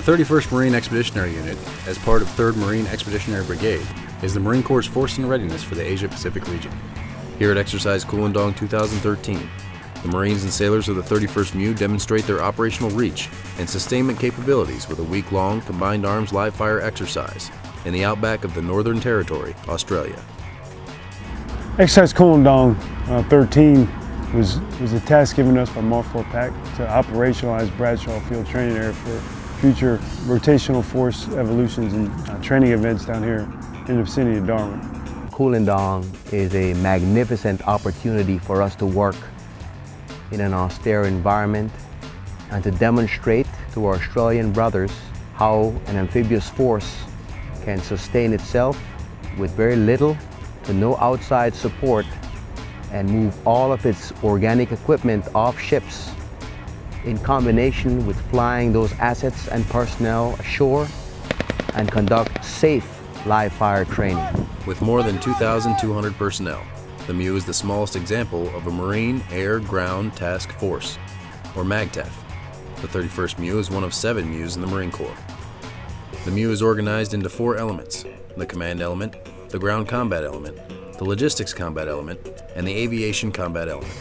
The 31st Marine Expeditionary Unit, as part of 3rd Marine Expeditionary Brigade, is the Marine Corps' force in readiness for the Asia-Pacific region. Here at Exercise Koolendong 2013, the Marines and sailors of the 31st MU demonstrate their operational reach and sustainment capabilities with a week-long combined arms live-fire exercise in the outback of the Northern Territory, Australia. Exercise Koolendong 13 was a task given us by Marfor PAC to operationalize Bradshaw Field Training Area for future rotational force evolutions and training events down here in the vicinity of Darwin. Koolendong is a magnificent opportunity for us to work in an austere environment and to demonstrate to our Australian brothers how an amphibious force can sustain itself with very little to no outside support and move all of its organic equipment off ships in combination with flying those assets and personnel ashore and conduct safe live fire training. With more than 2,200 personnel, the MU is the smallest example of a Marine Air Ground Task Force, or MAGTF. The 31st MU is one of 7 MUs in the Marine Corps. The MU is organized into 4 elements: the Command Element, the Ground Combat Element, the Logistics Combat Element, and the Aviation Combat Element.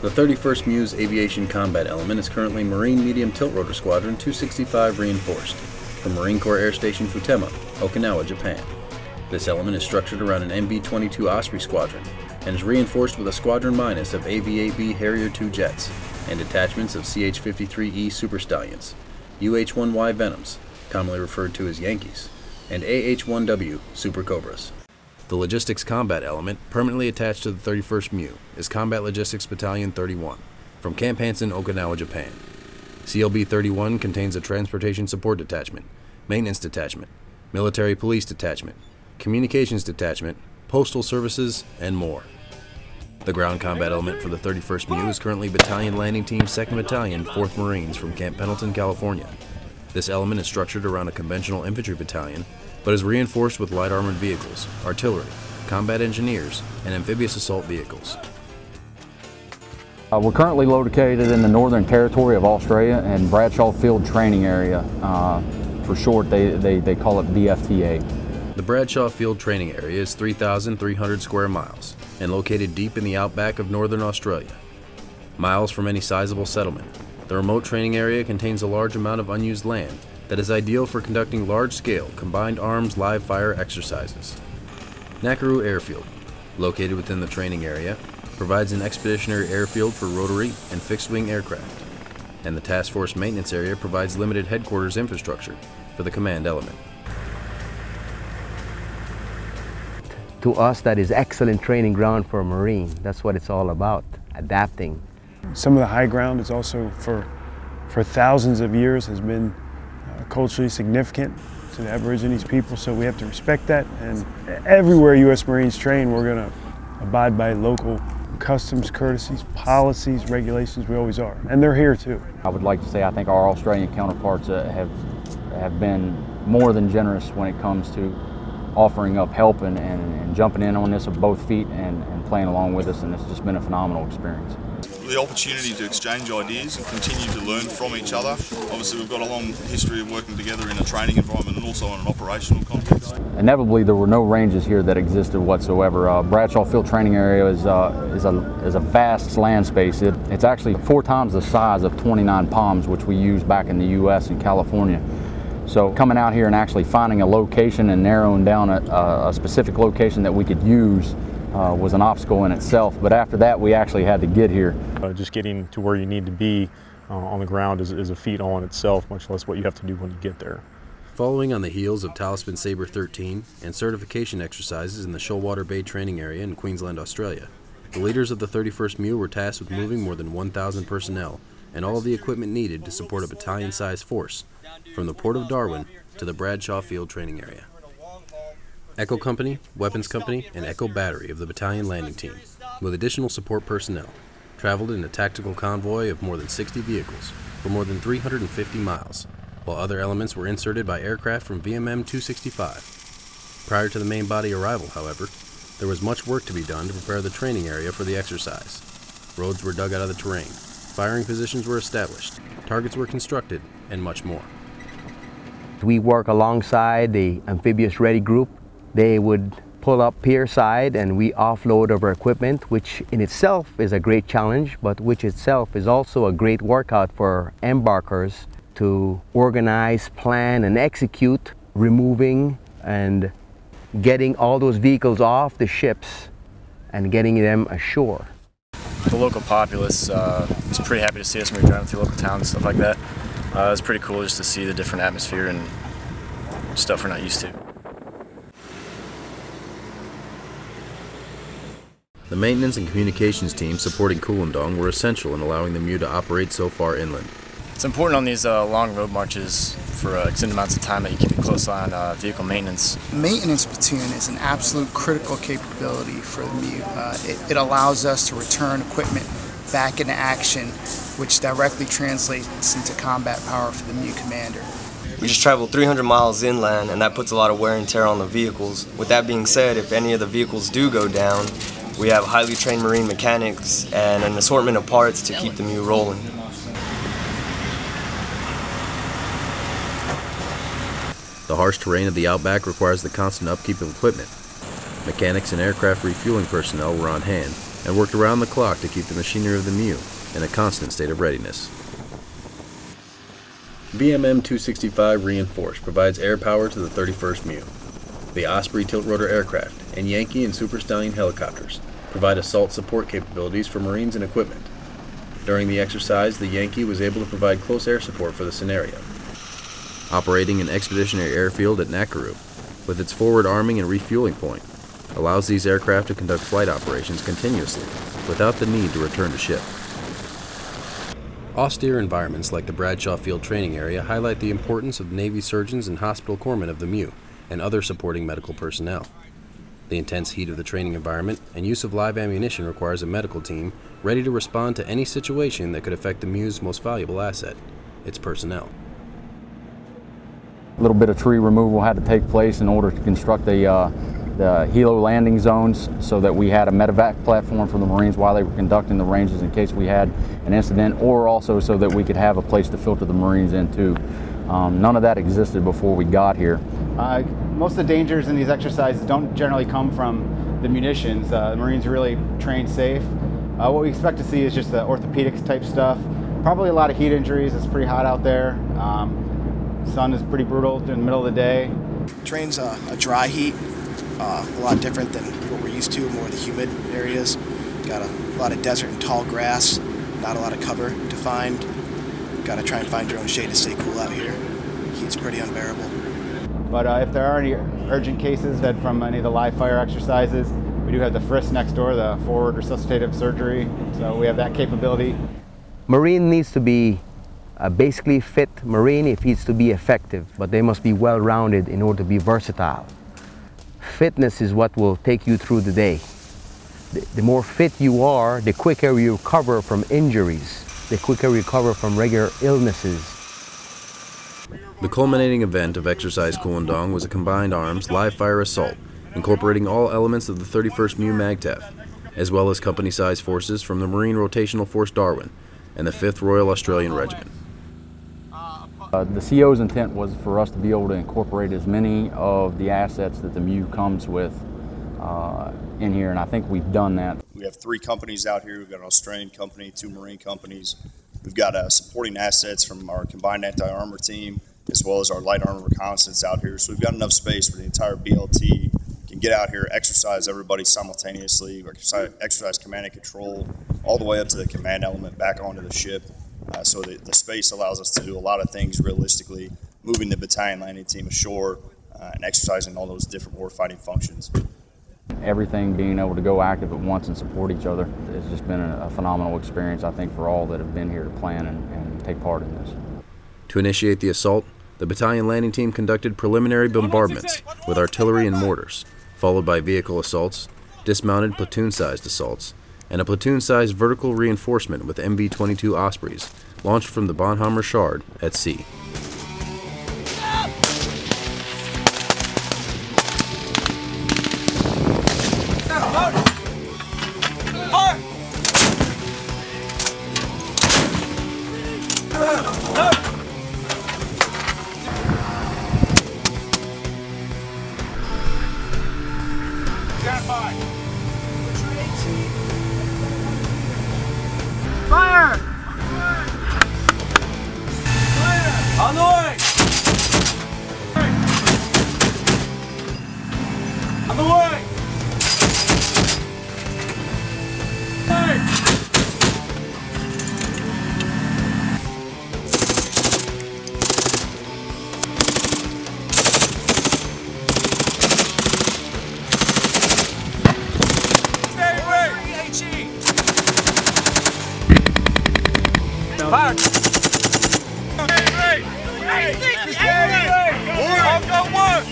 The 31st MU's Aviation Combat Element is currently Marine Medium Tiltrotor Squadron 265 Reinforced from Marine Corps Air Station Futema, Okinawa, Japan. This element is structured around an MB-22 Osprey Squadron and is reinforced with a Squadron Minus of AV-8B Harrier II jets and detachments of CH-53E Super Stallions, UH-1Y Venoms, commonly referred to as Yankees, and AH-1W Super Cobras. The Logistics Combat Element, permanently attached to the 31st MU, is Combat Logistics Battalion 31, from Camp Hansen, Okinawa, Japan. CLB 31 contains a Transportation Support Detachment, Maintenance Detachment, Military Police Detachment, Communications Detachment, Postal Services, and more. The Ground Combat Element for the 31st MU is currently Battalion Landing Team 2nd Battalion, 4th Marines from Camp Pendleton, California. This element is structured around a conventional infantry battalion, but is reinforced with light armored vehicles, artillery, combat engineers, and amphibious assault vehicles. We're currently located in the Northern Territory of Australia and Bradshaw Field Training Area. For short, they call it BFTA. The Bradshaw Field Training Area is 3,300 square miles and located deep in the outback of Northern Australia. Miles from any sizable settlement, the remote training area contains a large amount of unused land that is ideal for conducting large-scale combined arms live fire exercises. Nakuru Airfield, located within the training area, provides an expeditionary airfield for rotary and fixed-wing aircraft, and the Task Force Maintenance Area provides limited headquarters infrastructure for the Command Element. To us, that is excellent training ground for a Marine. That's what it's all about, adapting. Some of the high ground is also for thousands of years has been culturally significant to the Aborigines people, so we have to respect that. And everywhere U.S. Marines train, we're going to abide by local customs, courtesies, policies, regulations. We always are, and they're here too. I would like to say I think our Australian counterparts have been more than generous when it comes to offering up help and jumping in on this with both feet and playing along with us, and it's just been a phenomenal experience. The opportunity to exchange ideas and continue to learn from each other. Obviously we've got a long history of working together in a training environment and also in an operational context. Inevitably there were no ranges here that existed whatsoever. Bradshaw Field Training Area is a vast land space. It's actually 4 times the size of 29 Palms, which we used back in the U.S. and California. So coming out here and actually finding a location and narrowing down a specific location that we could use was an obstacle in itself, but after that we actually had to get here. Just getting to where you need to be on the ground is a feat all in itself, much less what you have to do when you get there. Following on the heels of Talisman Sabre 13 and certification exercises in the Shoalwater Bay Training Area in Queensland, Australia, the leaders of the 31st MU were tasked with moving more than 1,000 personnel and all of the equipment needed to support a battalion-sized force from the Port of Darwin to the Bradshaw Field Training Area. Echo Company, Weapons Company, and Echo Battery of the Battalion Landing Team, with additional support personnel, traveled in a tactical convoy of more than 60 vehicles for more than 350 miles, while other elements were inserted by aircraft from VMM 265. Prior to the main body arrival, however, there was much work to be done to prepare the training area for the exercise. Roads were dug out of the terrain, firing positions were established, targets were constructed, and much more. We work alongside the amphibious ready group. They would pull up pier side and we offload our equipment, which in itself is a great challenge, but which itself is also a great workout for embarkers to organize, plan, and execute removing and getting all those vehicles off the ships and getting them ashore. The local populace was pretty happy to see us when we were driving through local towns and stuff like that. It was pretty cool just to see the different atmosphere and stuff we're not used to. The maintenance and communications teams supporting Koolendong were essential in allowing the MEU to operate so far inland. It's important on these long road marches for extended amounts of time that you keep a close eye on vehicle maintenance. Maintenance platoon is an absolute critical capability for the MEU. It allows us to return equipment back into action, which directly translates into combat power for the MEU commander. We just traveled 300 miles inland, and that puts a lot of wear and tear on the vehicles. With that being said, if any of the vehicles do go down, we have highly trained marine mechanics and an assortment of parts to keep the MEU rolling. The harsh terrain of the outback requires the constant upkeep of equipment. Mechanics and aircraft refueling personnel were on hand and worked around the clock to keep the machinery of the MEU in a constant state of readiness. VMM 265 Reinforced provides air power to the 31st MEU. The Osprey tilt-rotor aircraft and Yankee and Super Stallion helicopters provide assault support capabilities for Marines and equipment. During the exercise, the Yankee was able to provide close air support for the scenario. Operating an expeditionary airfield at Nakuru, with its forward arming and refueling point, allows these aircraft to conduct flight operations continuously without the need to return to ship. Austere environments like the Bradshaw Field Training Area highlight the importance of Navy surgeons and hospital corpsmen of the MEU and other supporting medical personnel. The intense heat of the training environment and use of live ammunition requires a medical team ready to respond to any situation that could affect the MEU's most valuable asset, its personnel. A little bit of tree removal had to take place in order to construct the helo landing zones so that we had a medevac platform for the Marines while they were conducting the ranges in case we had an incident, or also so that we could have a place to filter the Marines into. None of that existed before we got here. Most of the dangers in these exercises don't generally come from the munitions. The Marines are really trained safe. What we expect to see is just the orthopedics type stuff. Probably a lot of heat injuries. It's pretty hot out there. Sun is pretty brutal in the middle of the day. Train's a dry heat, a lot different than what we're used to, more of the humid areas. Got a lot of desert and tall grass, not a lot of cover to find. Got to try and find your own shade to stay cool out here. Heat's pretty unbearable. But if there are any urgent cases that from any of the live fire exercises, we do have the FRIS next door, the forward resuscitative surgery, so we have that capability. Marine needs to be a basically fit Marine if he's to be effective, but they must be well-rounded in order to be versatile. Fitness is what will take you through the day. The more fit you are, the quicker you recover from injuries, the quicker you recover from regular illnesses. The culminating event of Exercise Koolendong was a combined arms live fire assault, incorporating all elements of the 31st MEU MAGTF, as well as company-sized forces from the Marine Rotational Force Darwin and the 5th Royal Australian Regiment. The CO's intent was for us to be able to incorporate as many of the assets that the MEU comes with in here, and I think we've done that. We have 3 companies out here. We've got an Australian company, 2 Marine companies. We've got supporting assets from our combined anti-armor team, as well as our light armor reconnaissance out here. So we've got enough space where the entire BLT can get out here, exercise everybody simultaneously, exercise command and control, all the way up to the command element back onto the ship. So the space allows us to do a lot of things realistically, moving the battalion landing team ashore and exercising all those different warfighting functions. Everything being able to go active at once and support each other has just been a phenomenal experience, I think, for all that have been here to plan and take part in this. To initiate the assault, the battalion landing team conducted preliminary bombardments with artillery and mortars, followed by vehicle assaults, dismounted platoon-sized assaults, and a platoon-sized vertical reinforcement with MV-22 Ospreys launched from the Bonhammer Shard at sea. Fire! Go one!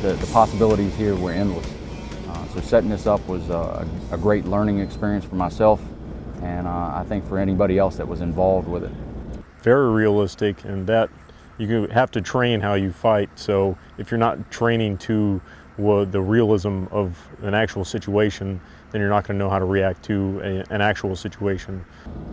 The possibilities here were endless. So setting this up was a great learning experience for myself, and I think for anybody else that was involved with it. Very realistic, and that you have to train how you fight. So if you're not training to the realism of an actual situation, then you're not going to know how to react to an actual situation.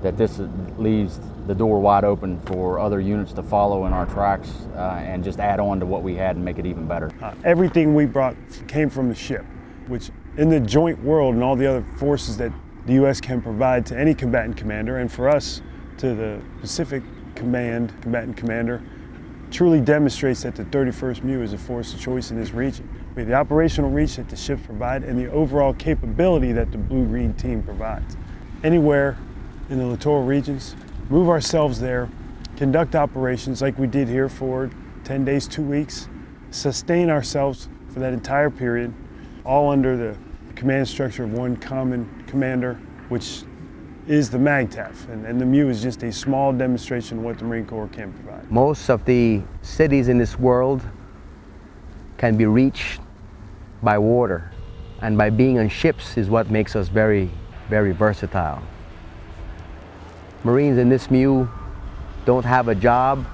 That this leaves the door wide open for other units to follow in our tracks and just add on to what we had and make it even better. Everything we brought came from the ship, which in the joint world and all the other forces that the U.S. can provide to any combatant commander, and for us to the Pacific Command combatant commander, truly demonstrates that the 31st MEU is a force of choice in this region. With the operational reach that the ships provide and the overall capability that the blue-green team provides. Anywhere in the littoral regions, move ourselves there, conduct operations like we did here for 10 days, 2 weeks, sustain ourselves for that entire period, all under the command structure of one common commander, which is the MAGTF, and the MEU is just a small demonstration of what the Marine Corps can provide. Most of the cities in this world can be reached by water, and by being on ships is what makes us very, very versatile. Marines in this MEU don't have a job.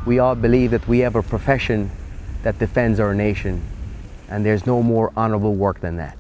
We all believe that we have a profession that defends our nation, and there's no more honorable work than that.